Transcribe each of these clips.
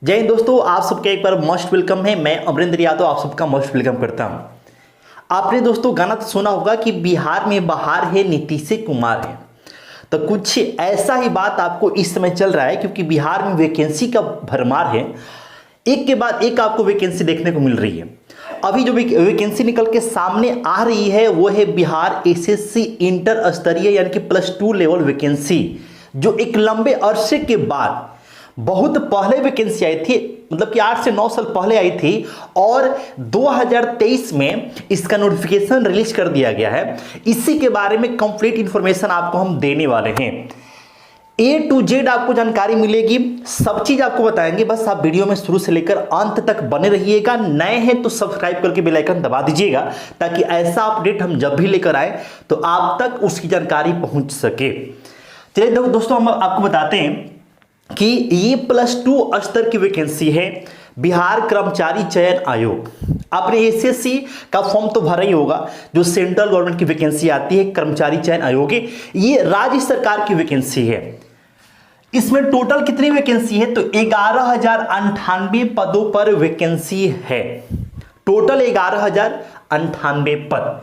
जय हिंद दोस्तों, आप सबका एक बार मोस्ट वेलकम है। मैं अमरिंदर यादव आप सबका मोस्ट वेलकम करता हूं। आपने दोस्तों गाना तो सुना होगा कि बिहार में बहार है, नीतीश कुमार है। तो कुछ ऐसा ही बात आपको इस समय चल रहा है, क्योंकि बिहार में वैकेंसी का भरमार है। एक के बाद एक आपको वैकेंसी देखने को मिल रही है। अभी जो वैकेंसी निकल के सामने आ रही है वो है बिहार एसएससी इंटर स्तरीय यानी कि +2 लेवल वैकेंसी, जो एक लंबे अरसे के बाद बहुत पहले वैकेंसी आई थी, मतलब कि 8 से 9 साल पहले आई थी, और 2023 में इसका नोटिफिकेशन रिलीज कर दिया गया है। इसी के बारे में कंप्लीट इंफॉर्मेशन आपको हम देने वाले हैं। A to Z आपको जानकारी मिलेगी, सब चीज आपको बताएंगे। बस आप वीडियो में शुरू से लेकर अंत तक बने रहिएगा। नए हैं तो सब्सक्राइब करके बेल आइकन दबा दीजिएगा, ताकि ऐसा अपडेट हम जब भी लेकर आए तो आप तक उसकी जानकारी पहुंच सके। चलिए दोस्तों, हम आपको बताते हैं कि ये +2 स्तर की वैकेंसी है। बिहार कर्मचारी चयन आयोग, आपने एसएससी का फॉर्म तो भरा ही होगा, जो सेंट्रल गवर्नमेंट की वैकेंसी आती है कर्मचारी चयन आयोग, ये राज्य सरकार की वैकेंसी है। इसमें टोटल कितनी वैकेंसी है तो 11,098 पदों पर वैकेंसी है। टोटल 11,098 पद।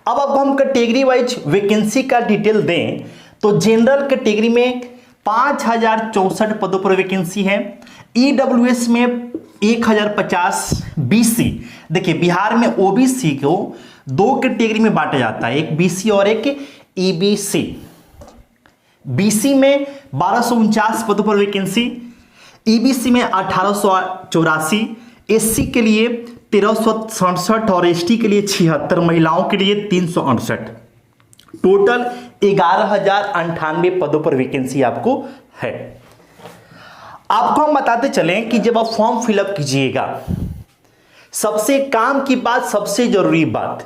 अब हम कैटेगरी वाइज वैकेंसी का डिटेल दें तो जनरल कैटेगरी में 5,064 पदों पर वैकेंसी है। ईडब्ल्यूएस में 1,050। बीसी, देखिए बिहार में ओबीसी को 2 कैटेगरी में बांटा जाता है, एक बीसी और एक ईबीसी। बीसी में 1,249 पदों पर वैकेंसी, ईबीसी में 1,884, एससी के लिए 1,367 और एसटी के लिए 76, महिलाओं के लिए 368। टोटल 11,098 पदों पर वैकेंसी आपको है। आपको हम बताते चलें कि जब आप फॉर्म फिलअप कीजिएगा, सबसे काम की बात, सबसे जरूरी बात,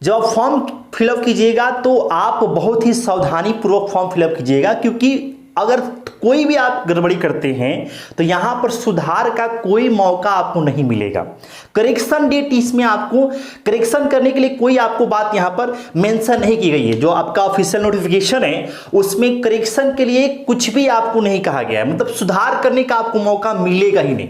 जब आप फॉर्म फिलअप कीजिएगा तो आप बहुत ही सावधानी पूर्वक फॉर्म फिलअप कीजिएगा, क्योंकि अगर कोई भी आप गड़बड़ी करते हैं तो यहां पर सुधार का कोई मौका आपको नहीं मिलेगा। करेक्शन डेट, इसमें आपको करेक्शन करने के लिए कोई आपको बात यहां पर मेंशन नहीं की गई है। जो आपका ऑफिशियल नोटिफिकेशन है उसमें करेक्शन के लिए कुछ भी आपको नहीं कहा गया है, मतलब सुधार करने का आपको मौका मिलेगा ही नहीं।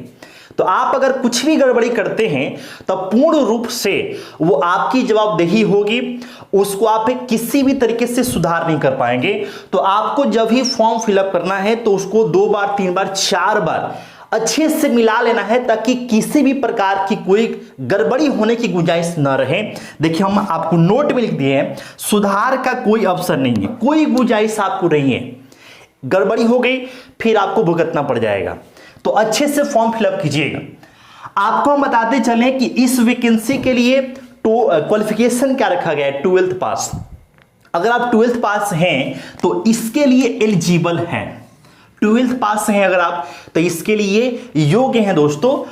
तो आप अगर कुछ भी गड़बड़ी करते हैं तो पूर्ण रूप से वो आपकी जवाबदेही होगी, उसको आप किसी भी तरीके से सुधार नहीं कर पाएंगे। तो आपको जब भी फॉर्म फिलअप करना है तो उसको 2 बार 3 बार 4 बार अच्छे से मिला लेना है, ताकि किसी भी प्रकार की कोई गड़बड़ी होने की गुंजाइश न रहे। देखिए हम आपको नोट में लिख दिए हैं, सुधार का कोई अवसर नहीं है, कोई गुंजाइश आपको नहीं है। गड़बड़ी हो गई फिर आपको भुगतना पड़ जाएगा। तो अच्छे से फॉर्म फिलअप कीजिएगा। आपको हम बताते चलें कि इस वैकेंसी के लिए क्वालिफिकेशन क्या रखा गया है, 12th पास। अगर आप 12th पास हैं तो इसके लिए एलिजिबल हैं। 12th पास हैं अगर आप तो इसके लिए योग्य हैं। दोस्तों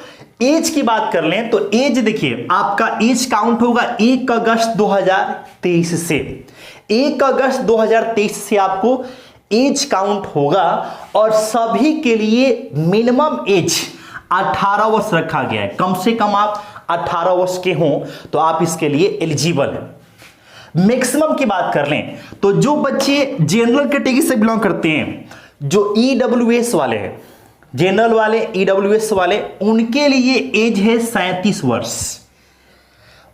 एज की बात कर लें तो एज, देखिए आपका एज काउंट होगा 1 अगस्त 2023 से। 1 अगस्त 2023 से आपको एज काउंट होगा, और सभी के लिए मिनिमम एज 18 वर्ष रखा गया है। कम से कम आप 18 वर्ष के हों तो आप इसके लिए एलिजिबल हैं। मैक्सिमम की बात कर लें तो जो बच्चे जनरल कैटेगरी से बिलोंग करते हैं, जो ईडब्ल्यूएस वाले हैं, जनरल वाले ईडब्ल्यूएस वाले, उनके लिए एज है 37 वर्ष।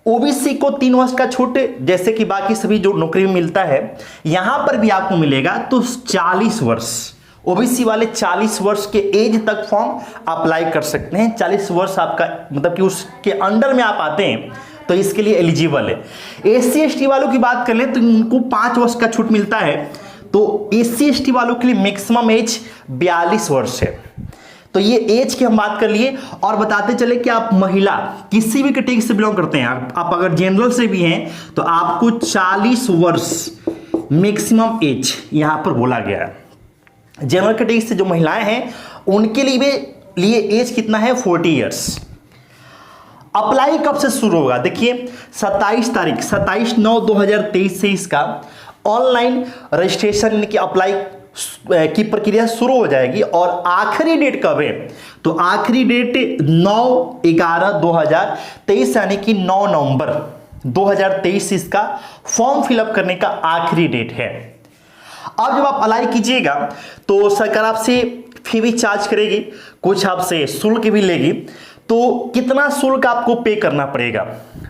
ओबीसी को 3 वर्ष का छूट, जैसे कि बाकी सभी जो नौकरी में मिलता है यहां पर भी आपको मिलेगा, तो 40 वर्ष। ओबीसी वाले 40 वर्ष के एज तक फॉर्म अप्लाई कर सकते हैं। 40 वर्ष आपका मतलब कि उसके अंडर में आप आते हैं तो इसके लिए एलिजिबल है। एससी एसटी वालों की बात कर लें तो उनको 5 वर्ष का छूट मिलता है। तो एससी एसटी वालों के लिए मैक्सिमम एज 42 वर्ष है। तो ये एज की हम बात कर लिए, और बताते चले कि आप महिला किसी भी कैटेगरी से बिलोंग करते हैं, आप अगर जनरल से भी हैं तो आपको 40 वर्ष मैक्सिमम एज यहां पर बोला गया है। जनरल कैटेगरी से जो महिलाएं हैं उनके लिए एज कितना है, 40 इयर्स। अप्लाई कब से शुरू होगा, देखिए 27/9/2023 से इसका ऑनलाइन रजिस्ट्रेशन की अप्लाई की प्रक्रिया शुरू हो जाएगी। और आखिरी डेट कब है तो आखिरी डेट 9/11/2023 यानी कि 9 नवंबर 2023 इसका फॉर्म फिलअप करने का आखिरी डेट है। अब जब आप अप्लाई कीजिएगा तो सरकार आपसे फी भी चार्ज करेगी, कुछ आपसे शुल्क भी लेगी। तो कितना शुल्क आपको पे करना पड़ेगा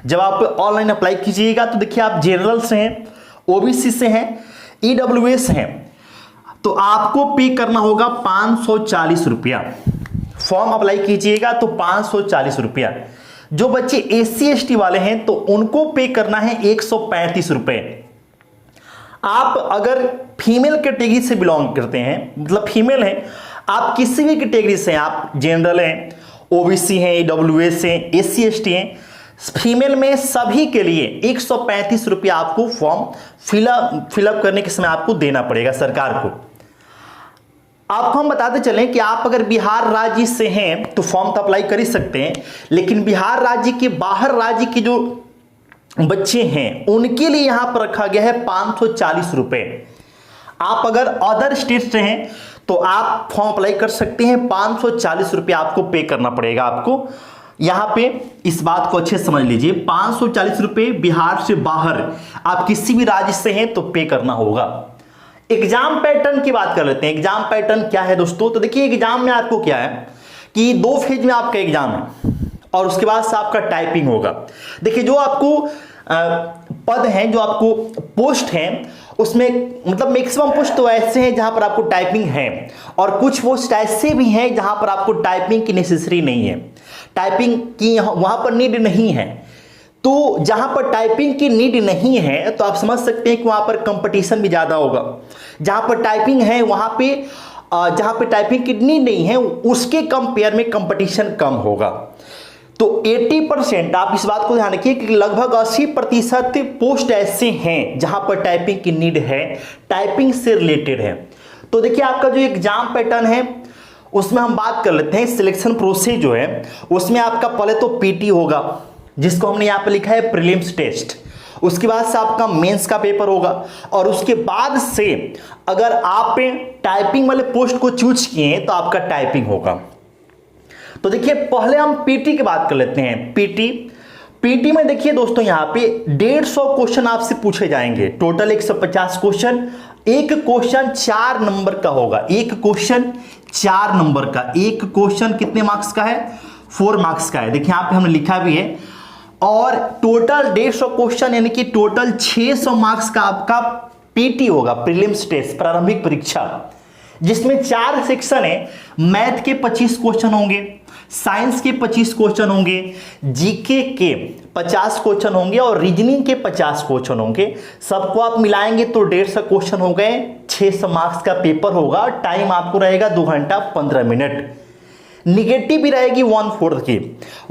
जब आप ऑनलाइन अप्लाई कीजिएगा? तो देखिए, आप जनरल से हैं, ओबीसी से हैं, ईडब्ल्यूएस हैं, तो आपको पे करना होगा 540 रुपया। फॉर्म अप्लाई कीजिएगा तो 540 रुपया। जो बच्चे SC/ST वाले हैं तो उनको पे करना है 135 रुपए। आप अगर फीमेल कैटेगरी से बिलोंग करते हैं, मतलब फीमेल हैं, आप किसी भी कैटेगरी से हैं, आप जनरल हैं, ओबीसी हैं, ईडब्ल्यूएस हैं, SC/ST हैं, फीमेल में सभी के लिए 135 रुपया आपको फॉर्म फिलअप करने के समय आपको देना पड़ेगा सरकार को। आपको हम बताते चलें कि आप अगर बिहार राज्य से हैं तो फॉर्म तो अप्लाई कर ही सकते हैं, लेकिन बिहार राज्य के बाहर राज्य के जो बच्चे हैं उनके लिए यहां पर रखा गया है 540 रुपए। आप अगर अदर स्टेट से हैं तो आप फॉर्म अप्लाई कर सकते हैं, 540 रुपये आपको पे करना पड़ेगा। आपको यहां पे इस बात को अच्छे से समझ लीजिए, 540 रुपये बिहार से बाहर आप किसी भी राज्य से हैं तो पे करना होगा। एग्जाम पैटर्न की बात कर लेते हैं। एग्जाम पैटर्न क्या है दोस्तों? तो देखिए, एग्जाम में आपको क्या है कि 2 फेज में आपका एग्जाम है और उसके बाद से आपका टाइपिंग होगा। देखिए, जो आपको पद हैं, जो आपको पोस्ट हैं, उसमें मतलब मैक्सिमम पोस्ट तो ऐसे हैं जहां पर आपको टाइपिंग है, और कुछ पोस्ट ऐसे भी हैं जहां पर आपको टाइपिंग की नेसेसरी नहीं है, टाइपिंग की वहां पर नीड नहीं है। तो जहां पर टाइपिंग की नीड नहीं है तो आप समझ सकते हैं कि वहां पर कंपटीशन भी ज्यादा होगा। जहां पर टाइपिंग है वहां पे जहां पे टाइपिंग की नीड नहीं है उसके कंपेयर में कंपटीशन कम होगा। तो 80% आप इस बात को ध्यान रखिए कि लगभग 80% पोस्ट ऐसे हैं जहां पर टाइपिंग की नीड है, टाइपिंग से रिलेटेड है। तो देखिए, आपका जो एग्जाम पैटर्न है उसमें हम बात कर लेते हैं। सिलेक्शन प्रोसेस जो है उसमें आपका पहले तो पीटी होगा, जिसको हमने यहां पर लिखा है प्रीलिम्स टेस्ट। उसके बाद से आपका मेंस का पेपर होगा, और उसके बाद से अगर आप टाइपिंग वाले पोस्ट को चूज किए तो आपका टाइपिंग होगा। तो देखिए, पहले हम पीटी की बात कर लेते हैं। पीटी में देखिए दोस्तों, यहां पे 150 क्वेश्चन आपसे पूछे जाएंगे, टोटल 150 क्वेश्चन। एक क्वेश्चन 4 नंबर का होगा, एक क्वेश्चन 4 नंबर का। एक क्वेश्चन कितने मार्क्स का है? 4 मार्क्स का है। देखिए, यहां पे हमने लिखा भी है। और टोटल 150 क्वेश्चन यानी कि टोटल 600 मार्क्स का आपका पीटी होगा, प्रीलिम्स टेस्ट, प्रारंभिक परीक्षा, जिसमें 4 सेक्शन है। मैथ के 25 क्वेश्चन होंगे, साइंस के 25 क्वेश्चन होंगे, जीके के 50 क्वेश्चन होंगे और रीजनिंग के 50 क्वेश्चन होंगे। सबको आप मिलाएंगे तो 150 क्वेश्चन हो गए, 600 मार्क्स का पेपर होगा। टाइम आपको रहेगा 2 घंटा 15 मिनट। निगेटिव भी रहेगी 1/4 की।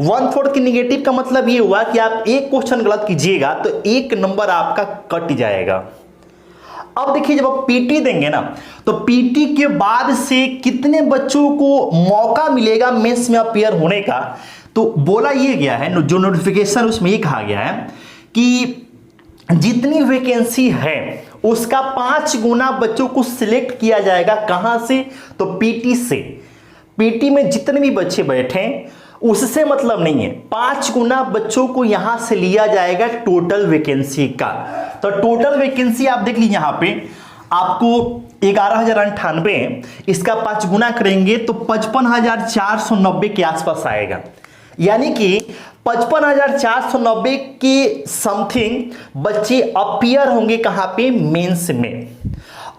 1/4 की निगेटिव का मतलब ये हुआ कि आप एक क्वेश्चन गलत कीजिएगा तो 1 नंबर आपका कट जाएगा। अब देखिए, जब आप पीटी देंगे ना तो पीटी के बाद से कितने बच्चों को मौका मिलेगा मेंस में अपीयर होने का, तो बोला ये गया है, जो नोटिफिकेशन उसमें ये कहा गया है कि जितनी वैकेंसी है उसका 5 गुना बच्चों को सिलेक्ट किया जाएगा। कहां से? तो पीटी से। पीटी में जितने भी बच्चे बैठे उससे मतलब नहीं है, 5 गुना बच्चों को यहां से लिया जाएगा टोटल वैकेंसी का। तो टोटल वैकेंसी आप देख लीजिए, यहां पे आपको 11,098, इसका 5 गुना करेंगे तो 55,490 के आसपास आएगा। यानी कि 55,490 के समथिंग बच्चे अपीयर होंगे कहां पे? मेंस में।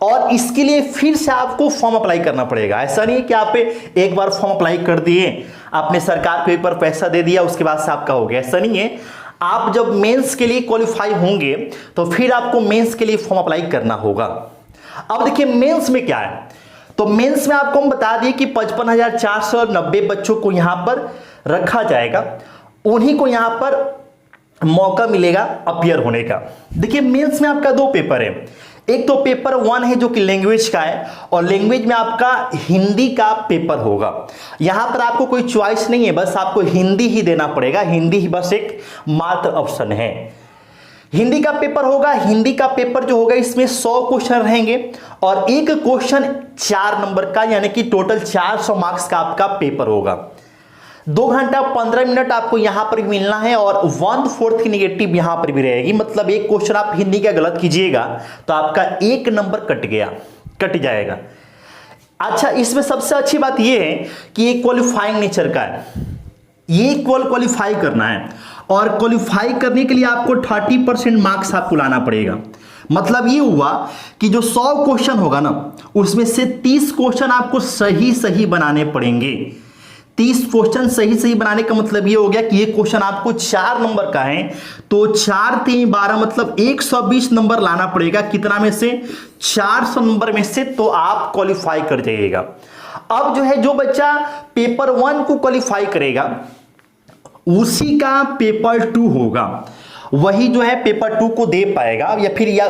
और इसके लिए फिर से आपको फॉर्म अप्लाई करना पड़ेगा। ऐसा नहीं है कि आप एक बार फॉर्म अप्लाई कर दिए, आपने सरकार को एक बार पैसा दे दिया, उसके बाद से आपका हो गया। ऐसा नहीं है। आप जब मेंस के लिए क्वालिफाई होंगे तो फिर आपको मेंस के लिए फॉर्म अप्लाई करना होगा। अब देखिए, मेंस में क्या है? तो मेंस में आपको हम बता दिए कि 55,490 बच्चों को यहां पर रखा जाएगा, उन्हीं को यहां पर मौका मिलेगा अपीयर होने का। देखिए, मेंस में आपका 2 पेपर है। एक तो पेपर 1 है जो कि लैंग्वेज का है, और लैंग्वेज में आपका हिंदी का पेपर होगा। यहां पर आपको कोई चॉइस नहीं है, बस आपको हिंदी ही देना पड़ेगा। हिंदी ही बस एक मात्र ऑप्शन है। हिंदी का पेपर होगा। हिंदी का पेपर जो होगा इसमें 100 क्वेश्चन रहेंगे और एक क्वेश्चन 4 नंबर का, यानी कि टोटल 400 मार्क्स का आपका पेपर होगा। 2 घंटा 15 मिनट आपको यहां पर मिलना है, और 1/4 की निगेटिव यहां पर भी रहेगी। मतलब एक क्वेश्चन आप हिंदी का गलत कीजिएगा तो आपका 1 नंबर कट जाएगा। अच्छा, इसमें सबसे अच्छी बात यह है कि ये क्वालिफाइंग नेचर का है, ये क्वालिफाई करना है, और क्वालिफाई करने के लिए आपको 30% मार्क्स आपको लाना पड़ेगा। मतलब ये हुआ कि जो 100 क्वेश्चन होगा ना, उसमें से 30 क्वेश्चन आपको सही सही बनाने पड़ेंगे। 30 क्वेश्चन सही सही बनाने का मतलब ये हो गया कि ये क्वेश्चन आपको 4 नंबर का है, तो 4 3 12 मतलब 120 नंबर लाना पड़ेगा। कितना में से? 400 नंबर में से, तो आप क्वालिफाई कर जाइएगा। अब जो है, जो बच्चा पेपर 1 को क्वालिफाई करेगा उसी का पेपर 2 होगा, वही जो है पेपर 2 को दे पाएगा, या फिर या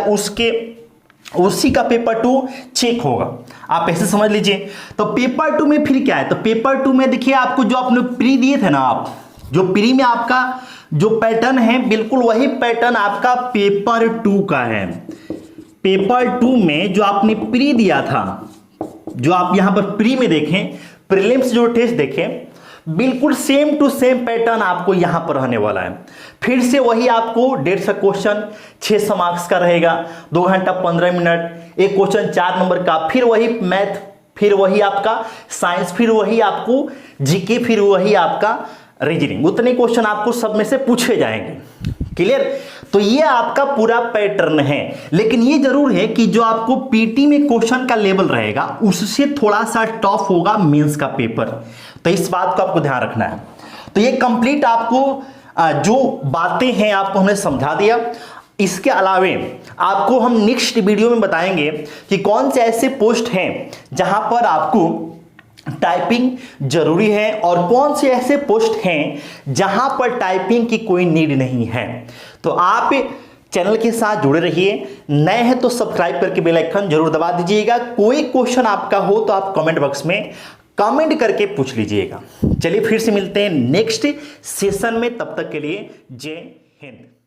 उसी का पेपर 2 चेक होगा। आप ऐसे समझ लीजिए। तो पेपर 2 में फिर क्या है? तो पेपर 2 में देखिए, आपको जो आपने प्री दिए थे ना, आप जो प्री में आपका जो पैटर्न है, बिल्कुल वही पैटर्न आपका पेपर 2 का है। पेपर 2 में जो आपने प्री दिया था, जो आप यहां पर प्री में देखें, प्रीलिम्स जो टेस्ट देखें, बिल्कुल सेम टू सेम पैटर्न आपको यहां पर रहने वाला है। फिर से वही आपको 150 क्वेश्चन 600 मार्क्स का रहेगा, 2 घंटा 15 मिनट, एक क्वेश्चन 4 नंबर का, फिर वही मैथ, फिर वही आपका साइंस, फिर वही आपको जीके, फिर वही आपका रीजनिंग। उतने क्वेश्चन आपको सब में से पूछे जाएंगे। क्लियर? तो ये आपका पूरा पैटर्न है। लेकिन ये जरूर है कि जो आपको पीटी में क्वेश्चन का लेवल रहेगा, उससे थोड़ा सा टफ होगा मेंस का पेपर। तो इस बात को आपको ध्यान रखना है। तो ये कंप्लीट आपको जो बातें हैं आपको हमने समझा दिया। इसके अलावे आपको हम नेक्स्ट वीडियो में बताएंगे कि कौन से ऐसे पोस्ट हैं जहां पर आपको टाइपिंग जरूरी है, और कौन से ऐसे पोस्ट हैं जहां पर टाइपिंग की कोई नीड नहीं है। तो आप चैनल के साथ जुड़े रहिए। नए हैं तो सब्सक्राइब करके बेल आइकन जरूर दबा दीजिएगा। कोई क्वेश्चन आपका हो तो आप कमेंट बॉक्स में कमेंट करके पूछ लीजिएगा। चलिए फिर से मिलते हैं नेक्स्ट सेशन में, तब तक के लिए जय हिंद।